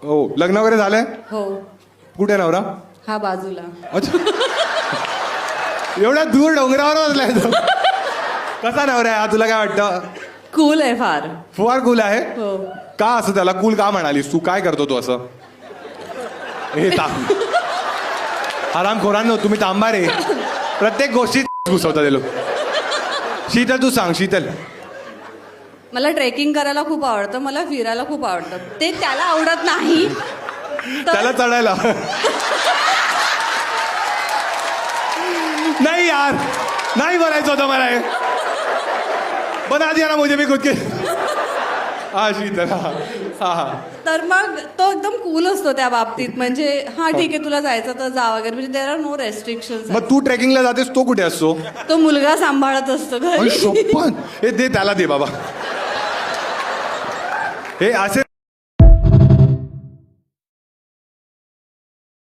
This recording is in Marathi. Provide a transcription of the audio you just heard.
हो, लग्न वगैरे झालंय? हो. कुठे नवरा? हा बाजूला. अच्छा. एवढ्या दूर डोंगरावर बसलाय तो. कसा नवरा आहे हा, तुला काय वाटतं? कूल आहे फार. फार कूल आहे. हो. का असं त्याला कूल का म्हणालीस तू? काय करतो तू असं? हे तांब आरामखोरांनो, तुम्ही तांबा रे. प्रत्येक गोष्टीत घुसवता ते लोक. शीतल तू सांग, शीतल. मला ट्रेकिंग करायला खूप आवडतं, मला फिरायला खूप आवडतं. ते त्याला आवडत नाही. त्याला चढायला नहीं यार, नहीं बोलायचं होतं मला हे. बना दिया ना मुझे भी खुद के. हा शीतल, हा हा. तर मग तो एकदम कूल असतो त्या बाबतीत. म्हणजे हा ठीक आहे, तुला जायचं तर जा वगैरे. म्हणजे देर आर नो रेस्ट्रिक्शन. मग तू ट्रेकिंगला जातेस, तो कुठे असतो? तो मुलगा सांभाळत असतो घरी. शोभन हे दे, त्याला दे बाबा. हे असे